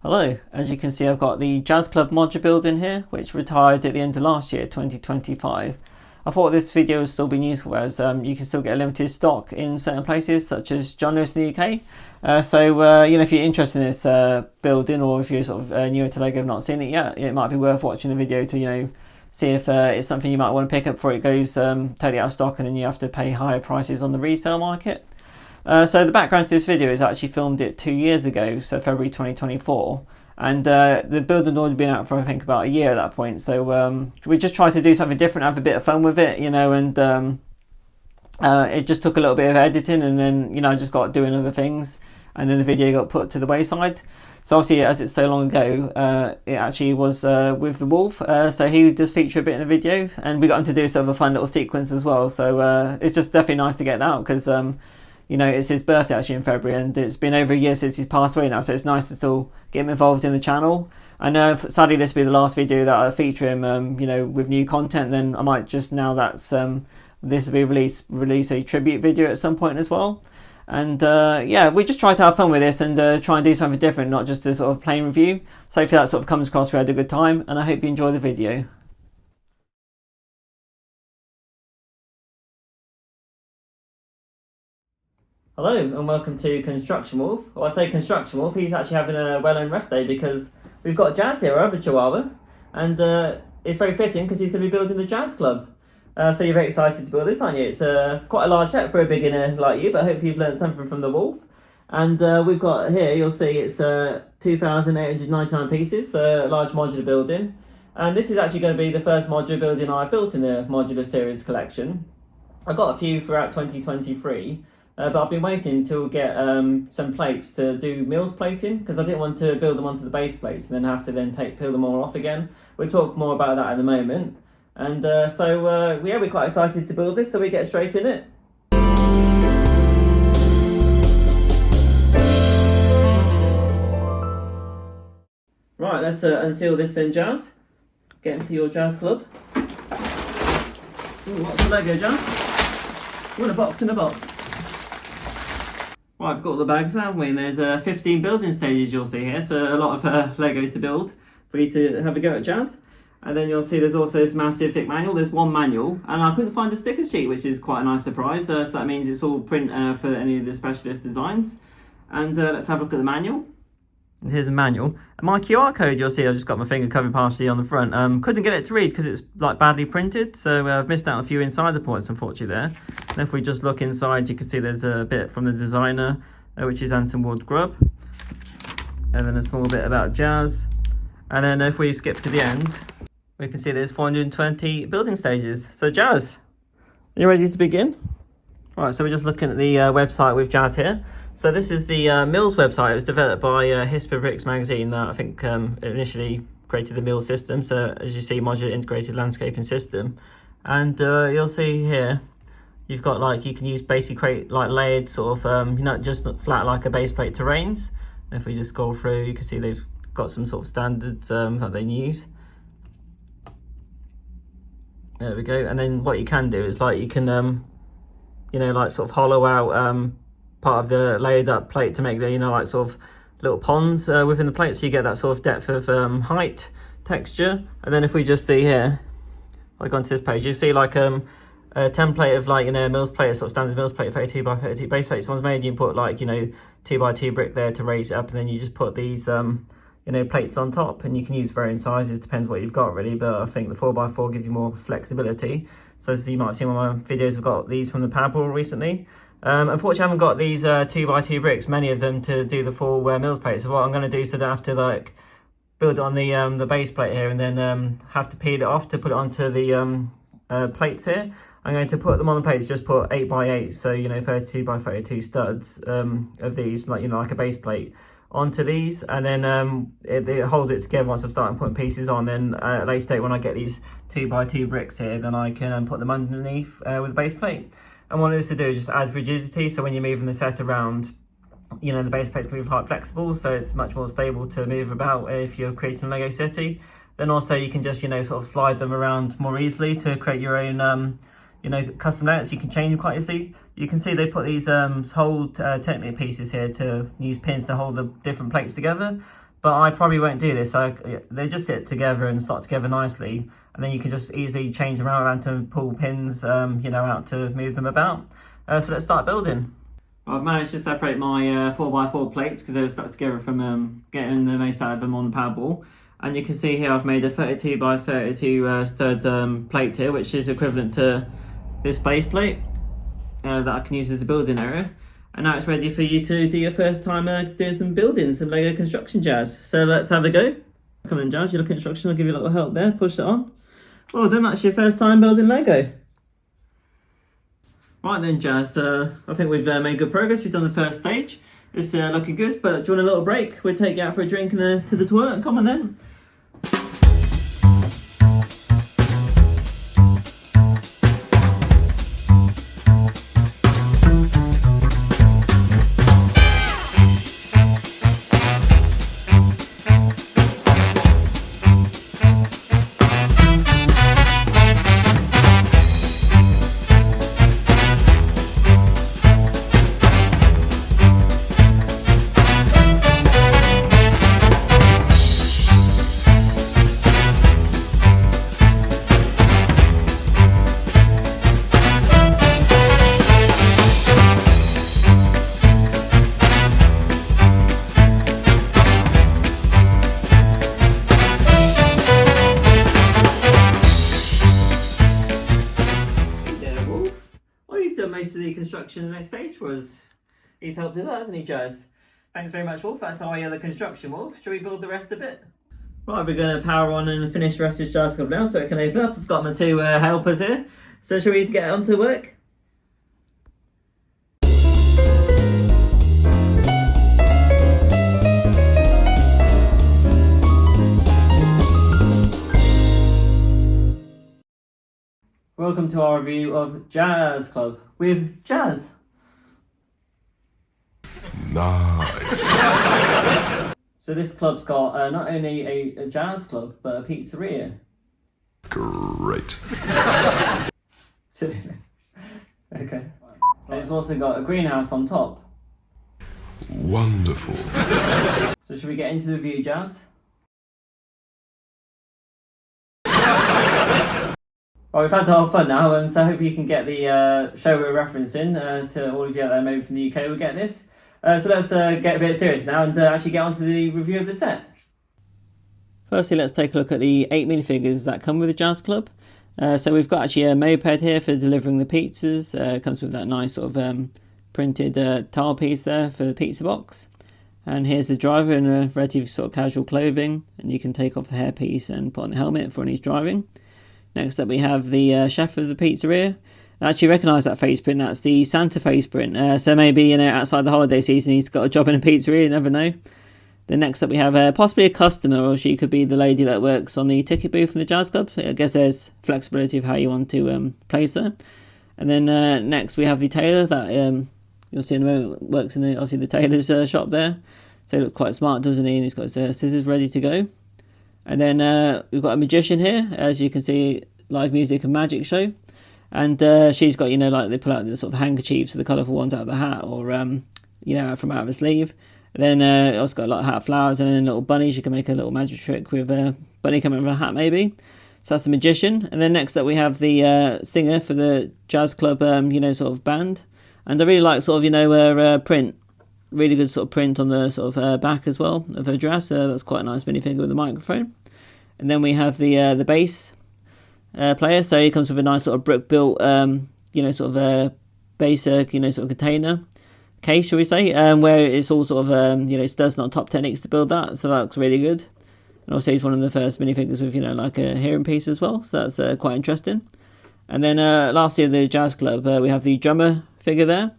Hello, as you can see I've got the Jazz Club modular build in here, which retired at the end of last year, 2025. I thought this video would still be useful as you can still get a limited stock in certain places such as John Lewis in the UK. If you're interested in this building, or if you're sort of newer to LEGO and not seen it yet, it might be worth watching the video to see if it's something you might want to pick up before it goes totally out of stock and then you have to pay higher prices on the resale market. So the background to this video is I actually filmed it 2 years ago, so February 2024, and the build had already been out for I think about a year at that point. So we just tried to do something different, have a bit of fun with it, and it just took a little bit of editing, and then I just got doing other things, and then the video got put to the wayside. So obviously, as it's so long ago, it actually was with the wolf, so he does feature a bit in the video, and we got him to do sort of a fun little sequence as well. So it's just definitely nice to get that out because it's his birthday actually in February, and it's been over a year since he's passed away now, so it's nice to still get him involved in the channel. And sadly this will be the last video that I feature him, with new content. Then I might just, now that's this will be release a tribute video at some point as well. And we just try to have fun with this and try and do something different, not just a sort of plain review. So hopefully that sort of comes across, we had a good time, and I hope you enjoy the video. Hello and welcome to Construction Wolf. Well, I say Construction Wolf, he's actually having a well-earned rest day because we've got Jazz here, our other Chihuahua, and it's very fitting because he's going to be building the Jazz Club. So you're very excited to build this, aren't you? It's quite a large set for a beginner like you, but hopefully you've learned something from the Wolf. And we've got here, you'll see it's 2,899 pieces, a large modular building. And this is actually going to be the first modular building I've built in the modular series collection. I got a few throughout 2023. But I've been waiting to get some plates to do mills plating because I didn't want to build them onto the base plates and then have to peel them all off again. We'll talk more about that in a moment. And we're quite excited to build this, so we get straight in it. Right, let's unseal this then, Jazz. Get into your Jazz Club. Ooh, lots of Lego, Jazz. What a box in a box. Right, I've got all the bags now, haven't we? And there's 15 building stages you'll see here, so a lot of Lego to build for you to have a go at, Jazz. And then you'll see there's also this massive thick manual. There's one manual, and I couldn't find a sticker sheet, which is quite a nice surprise. So that means it's all print for any of the specialist designs. And let's have a look at the manual. And here's a manual. And my QR code, you'll see I've just got my finger covered partially on the front. Couldn't get it to read because it's like badly printed, so I've missed out on a few insider points unfortunately there. And if we just look inside, you can see there's a bit from the designer, which is Anson Wood Grubb, and then a small bit about Jazz. And then if we skip to the end, we can see there's 420 building stages. So Jazz, are you ready to begin? Right, so we're just looking at the website with Jazz here. So this is the Mills website. It was developed by Hisper Bricks magazine that I think initially created the Mills system. So as you see, modular integrated landscaping system. And you'll see here, you've got you can use basically create layered sort of, not just flat like a base plate terrains. And if we just scroll through, you can see they've got some sort of standards that they use. There we go. And then what you can do is you can, sort of hollow out part of the layered up plate to make the, sort of little ponds within the plate. So you get that sort of depth of height, texture. And then if we just see here, if I go onto this page, you see a template of mills plate, a sort of standard mills plate, 32 by 32 base plate. Someone's made, you put 2 by 2 brick there to raise it up, and then you just put these plates on top, and you can use varying sizes, depends what you've got really, but I think the 4x4 give you more flexibility. So as you might have seen on my videos, I've got these from the Powerball recently. Unfortunately I haven't got these 2 by 2 bricks, many of them, to do the full mills plate. So what I'm going to do, so I don't have to build it on the base plate here and then have to peel it off to put it onto the plates here. I'm going to put them on the plates, just put 8 by 8, so 32 by 32 studs of these, like a base plate onto these, and then they hold it together once I start putting pieces on. Then at a later date, when I get these 2 by 2 bricks here, then I can put them underneath with the base plate. And what this to do is just add rigidity, so when you're moving the set around, the base plate's going to be quite flexible, so it's much more stable to move about if you're creating a Lego city. Then also you can just sort of slide them around more easily to create your own custom layouts. You can change them quite easily. You can see they put these hold technique pieces here to use pins to hold the different plates together. but I probably won't do this. So they just sit together and slot together nicely, and then you can just easily change them around to pull pins, you know, out to move them about. So let's start building. I've managed to separate my 4x4 plates because they were stuck together from getting the most out of them on the Powerball. And you can see here I've made a 32x32 stud plate here, which is equivalent to this base plate that I can use as a building area. And now it's ready for you to do your first time doing some building, some Lego construction, Jazz. So let's have a go. Come on, Jazz, you're looking at construction. I'll give you a little help there. Push it on. Well done, that's your first time building Lego. Right then, Jazz, I think we've made good progress. We've done the first stage. It's looking good, but do you want a little break? We'll take you out for a drink and to the toilet. Come on then. Most of the construction in the next stage for us. He's helped us out, hasn't he, Jazz? Thanks very much, Wolf. That's our the construction, Wolf. Shall we build the rest of it? Right, we're going to power on and finish the rest of the Jazz Club now so it can open up. I've got my two helpers here. So shall we get on to work? Welcome to our review of Jazz Club with Jazz. Nice. So this club's got not only a jazz club, but a pizzeria. Great. Okay. And it's also got a greenhouse on top. Wonderful. So should we get into the review, Jazz? Right, we've had a lot of fun now, and so I hope you can get the show we're referencing to all of you out there, maybe from the UK, will get this. So let's get a bit serious now and actually get on to the review of the set. Firstly, let's take a look at the 8 minifigures that come with the Jazz Club. So we've got actually a moped here for delivering the pizzas. It comes with that nice sort of printed tile piece there for the pizza box. And here's the driver in a relatively sort of casual clothing, and you can take off the hairpiece and put on the helmet for when he's driving. Next up we have the chef of the pizzeria. I actually recognise that face print, that's the Santa face print. So maybe, you know, outside the holiday season he's got a job in a pizzeria, you never know. Then next up we have possibly a customer, or she could be the lady that works on the ticket booth in the Jazz Club. I guess there's flexibility of how you want to place her. And then next we have the tailor that you'll see in a moment works in obviously the tailor's shop there. So he looks quite smart, doesn't he? And he's got his scissors ready to go. And then we've got a magician here, as you can see, live music and magic show. And she's got, you know, like they pull out the sort of handkerchiefs, the colourful ones out of the hat, or, you know, from out of a sleeve. And then also got a lot of hat flowers and then little bunnies. You can make a little magic trick with a bunny coming from a hat, maybe. So that's the magician. And then next up we have the singer for the Jazz Club, you know, sort of band. And I really like sort of, you know, her print. Really good sort of print on the sort of back as well of her dress. That's quite a nice minifigure with a microphone. And then we have the bass player. So he comes with a nice sort of brick built, you know, sort of a bass, you know, sort of container case, shall we say, where it's all sort of, you know, it does not top techniques to build that. So that looks really good. And also he's one of the first minifigures with, you know, like a hearing piece as well. So that's quite interesting. And then lastly, the Jazz Club, we have the drummer figure there.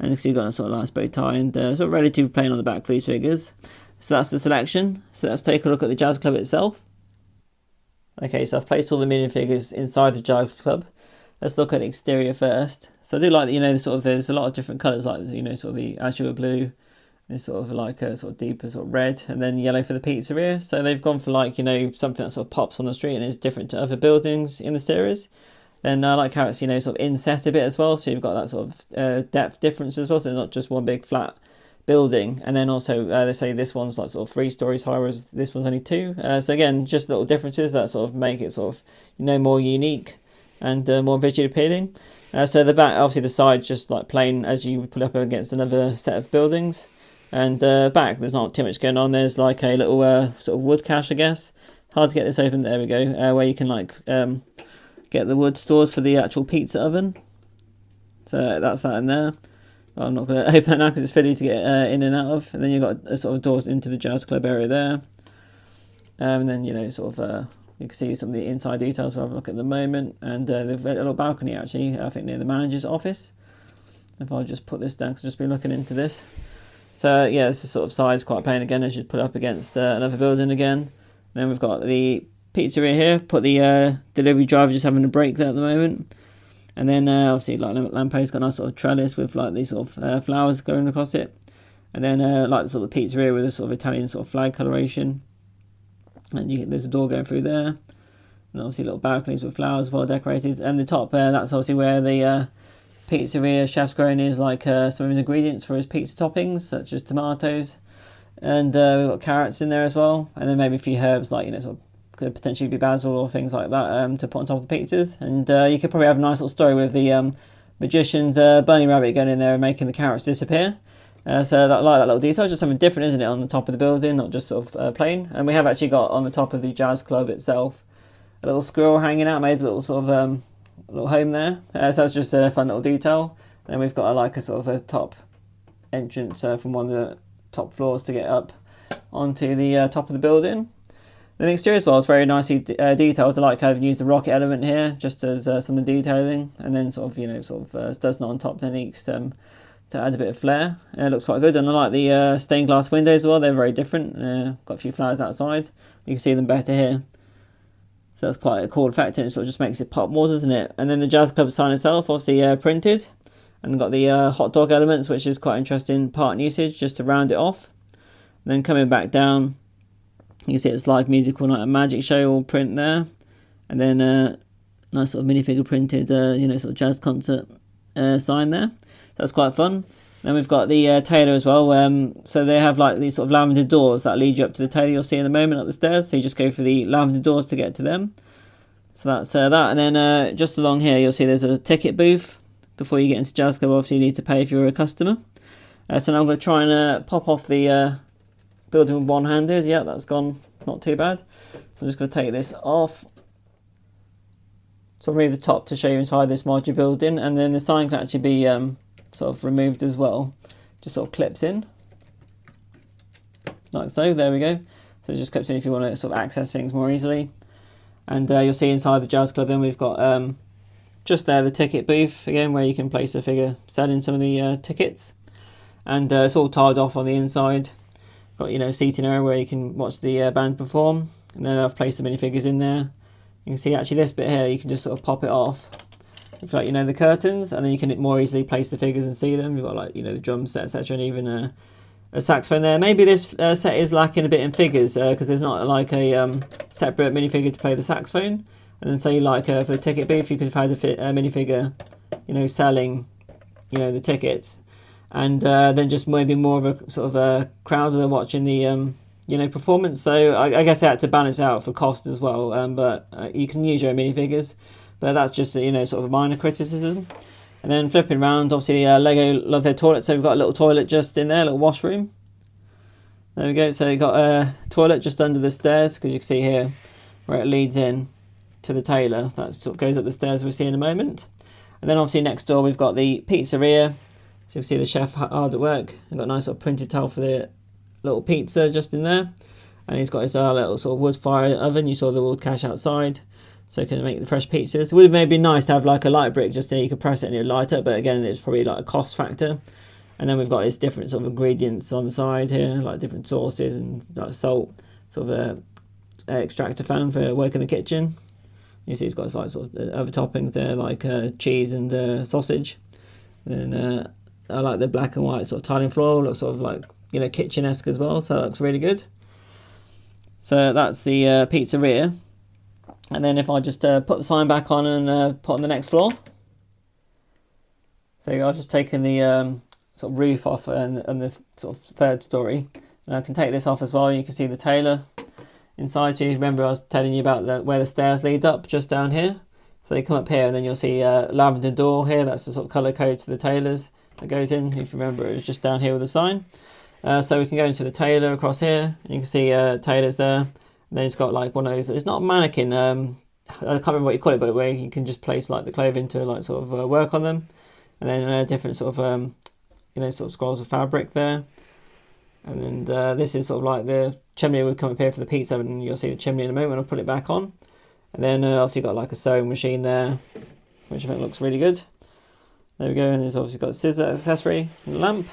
And you can see you've got a sort of nice bow tie and sort of relatively plain on the back for these figures. So that's the selection. So let's take a look at the Jazz Club itself. Okay, so I've placed all the minifigures inside the Jazz Club. Let's look at the exterior first. So I do like, you know, sort of there's a lot of different colours, like, you know, sort of the azure blue, there's sort of like a sort of deeper sort of red, and then yellow for the pizzeria. So they've gone for, like, you know, something that sort of pops on the street and is different to other buildings in the series. Then I like how it's, you know, sort of inset a bit as well. So you've got that sort of depth difference as well. So it's not just one big flat building. And then also they say this one's like sort of 3 stories high, whereas this one's only 2. So again, just little differences that sort of make it sort of, you know, more unique and more visually appealing. So the back, obviously the side's just like plain as you would put up against another set of buildings. And back, there's not too much going on. There's like a little sort of wood cache, I guess. Hard to get this open. There we go. Where you can like get the wood stored for the actual pizza oven. So that's that in there. Well, I'm not going to open that now because it's fiddly to get in and out of. And then you've got a sort of door into the jazz club area there. And then, you know, sort of you can see some of the inside details. We'll have a look at the moment. And they've got a little balcony actually, I think near the manager's office. If I just put this down, because I've just been looking into this. So yeah, this is sort of size quite plain again as you put up against another building again. Then we've got the pizzeria here. Put the delivery driver just having a break there at the moment. And then obviously like lamppost, got a nice sort of trellis with like these sort of flowers going across it. And then like sort of the pizzeria with a sort of Italian sort of flag coloration. And there's a door going through there. And obviously little balconies with flowers well decorated. And the top that's obviously where the pizzeria chef's growing is like some of his ingredients for his pizza toppings, such as tomatoes. And we've got carrots in there as well. And then maybe a few herbs like, you know, sort of could potentially be basil or things like that to put on top of the pizzas. And you could probably have a nice little story with the magician's bunny rabbit going in there and making the carrots disappear. So that, like that little detail, just something different, isn't it, on the top of the building, not just sort of plain. And we have actually got on the top of the jazz club itself a little squirrel hanging out, made a little sort of little home there. So that's just a fun little detail. And then we've got like a sort of a top entrance from one of the top floors to get up onto the top of the building. The exterior as well is very nicely detailed. I like how they've used the rocket element here, just as some of the detailing, and then sort of, you know, sort of studs on top techniques to add a bit of flair. It looks quite good, and I like the stained glass windows as well. They're very different. Got a few flowers outside. You can see them better here. So that's quite a cool effect, and it sort of just makes it pop more, doesn't it? And then the jazz club sign itself, obviously printed, and got the hot dog elements, which is quite interesting part and usage, just to round it off. And then coming back down, you can see it's live musical night and magic show all print there, and then nice sort of minifigure printed, you know, sort of jazz concert sign there. That's quite fun. Then we've got the tailor as well. So they have like these sort of lavender doors that lead you up to the tailor. You'll see in a moment up the stairs. So you just go for the lavender doors to get to them. So that's that. And then just along here, you'll see there's a ticket booth. Before you get into Jazz Club, obviously you need to pay if you're a customer. So now I'm going to try and pop off the building with one-handed. Yeah, that's gone not too bad. So I'm just going to take this off. So I'll remove the top to show you inside this modular building, and then the sign can actually be sort of removed as well. Just sort of clips in, like so. There we go. So it just clips in if you want to sort of access things more easily. And you'll see inside the Jazz Club then we've got just there the ticket booth again, where you can place a figure selling some of the tickets. And it's all tiled off on the inside. Got, you know, seating area where you can watch the band perform. And then I've placed the minifigures in there. You can see actually this bit here, you can just sort of pop it off. With, like, you know, the curtains, and then you can more easily place the figures and see them. You've got, like, you know, the drum set, etc., and even a saxophone there. Maybe this set is lacking a bit in figures because there's not like a separate minifigure to play the saxophone. And then say like for the ticket booth, you could have had a minifigure, you know, selling, you know, the tickets, and then just maybe more of a sort of a crowd that are watching the you know, performance. So I guess they had to balance out for cost as well. But you can use your own minifigures. But that's just, you know, sort of a minor criticism. And then flipping around, obviously Lego love their toilet, so we've got a little toilet just in there, a little washroom. There we go. So you've got a toilet just under the stairs, because you can see here where it leads in to the tailor. That sort of goes up the stairs we'll see in a moment. And then obviously next door we've got the pizzeria. So you'll see the chef hard at work. We've got a nice sort of printed towel for the little pizza just in there. And he's got his little sort of wood fire oven. You saw the wood cache outside. So you can make the fresh pizzas. It would maybe nice to have like a light brick just there. You could press it and it would light up, but again, it's probably like a cost factor. And then we've got his different sort of ingredients on the side here, like different sauces and like salt, sort of a extractor fan for work in the kitchen. You see, he's got like sort of other toppings there, like cheese and sausage. And then I like the black and white sort of tiling floor. Looks sort of like, you know, kitchen-esque as well. So that looks really good. So that's the pizzeria. And then if I just put the sign back on and put on the next floor. So I've just taken the sort of roof off and the sort of third story. And I can take this off as well. You can see the tailor inside. So you remember I was telling you about where the stairs lead up, just down here. So they come up here, and then you'll see a lavender door here. That's the sort of colour code to the tailors that goes in. If you remember, it was just down here with a sign. So we can go into the tailor across here. You can see tailors there. And then it's got like one of those. It's not a mannequin. I can't remember what you call it, but where you can just place like the clothing to like sort of work on them. And then different sort of sort of scrolls of fabric there. And then this is sort of like the chimney would come up here for the pizza, and you'll see the chimney in a moment. I'll put it back on. And then obviously got like a sewing machine there, which I think looks really good. There we go, and it's obviously got a scissor accessory and a lamp.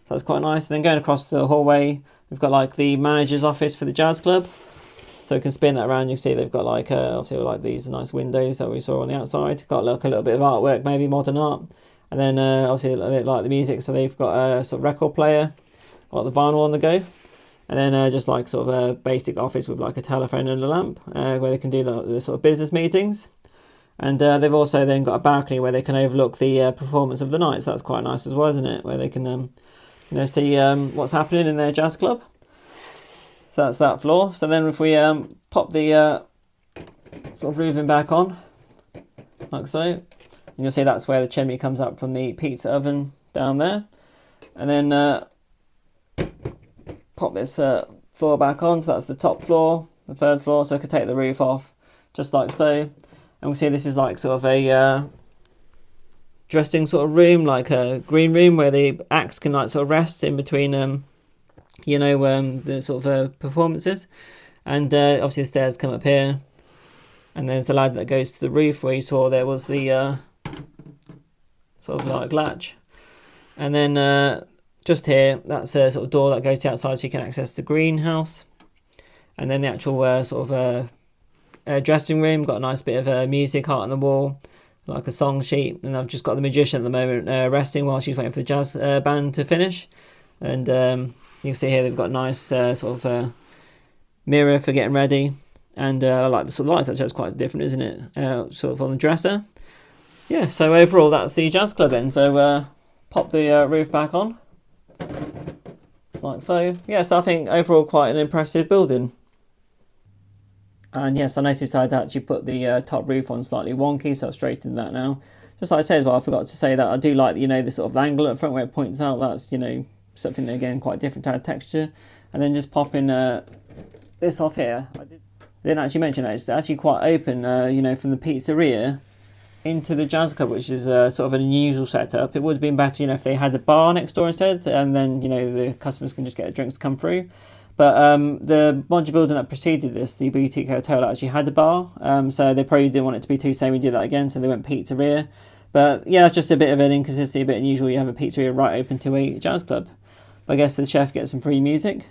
So that's quite nice. And then going across the hallway, we've got like the manager's office for the jazz club. So we can spin that around. You see they've got like obviously like these nice windows that we saw on the outside. Got like a little bit of artwork, maybe modern art. And then obviously they like the music, so they've got a sort of record player, got the vinyl on the go. And then just like sort of a basic office with like a telephone and a lamp, where they can do the sort of business meetings. And they've also then got a balcony where they can overlook the performance of the night. So that's quite nice as well, isn't it? Where they can see what's happening in their jazz club. So that's that floor. So then if we pop the sort of roofing back on, like so, and you'll see that's where the chimney comes up from the pizza oven down there. And then pop this floor back on. So that's the top floor, the third floor. So I could take the roof off, just like so. And we'll see this is like sort of a dressing sort of room, like a green room where the acts can like sort of rest in between, the sort of performances. And obviously the stairs come up here. And there's a ladder that goes to the roof where you saw there was the sort of like latch. And then just here, that's a sort of door that goes to outside so you can access the greenhouse. And then the actual sort of dressing room, got a nice bit of music art on the wall, like a song sheet. And I've just got the magician at the moment resting while she's waiting for the jazz band to finish. And you can see here they've got a nice sort of mirror for getting ready. And I like the sort of lights, actually it's quite different, isn't it? Sort of on the dresser. Yeah, so overall that's the jazz club in. So pop the roof back on. Like so. Yes, I think overall quite an impressive building. And yes, I noticed I'd actually put the top roof on slightly wonky, so I've straightened that now. Just like I said as well, I forgot to say that I do like, the sort of angle at the front where it points out. That's, something, again, quite different to our texture. And then just popping this off here. I didn't actually mention that. It's actually quite open, from the pizzeria into the jazz club, which is sort of an unusual setup. It would have been better, if they had a bar next door instead, and then, the customers can just get the drinks come through. But the modular building that preceded this, the boutique hotel, actually had a bar, so they probably didn't want it to be too same and do that again, so they went pizzeria. But yeah, that's just a bit of an inconsistency, a bit unusual. You have a pizzeria right open to a jazz club. But I guess the chef gets some free music.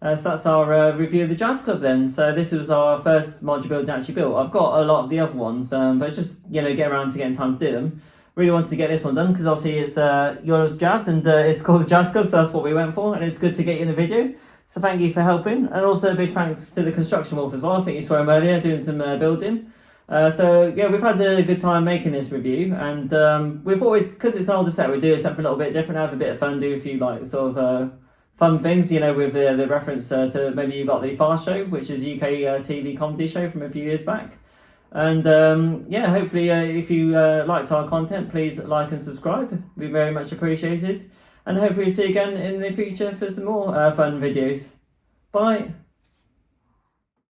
So that's our review of the jazz club then. So this was our first modular building actually built. I've got a lot of the other ones, but just get around to getting time to do them. Really wanted to get this one done because obviously it's Yours Jazz and it's called the Jazz Club, so that's what we went for, and it's good to get you in the video. So thank you for helping, and also a big thanks to the construction wolf as well. I think you saw him earlier doing some building. So yeah, we've had a good time making this review, and we thought because it's an older set, we'd do something a little bit different, have a bit of fun, do a few sort of fun things, with the reference to maybe you got the Fast Show, which is a UK TV comedy show from a few years back. And hopefully if you liked our content, please like and subscribe. It'd be very much appreciated. And hopefully see you again in the future for some more fun videos. Bye.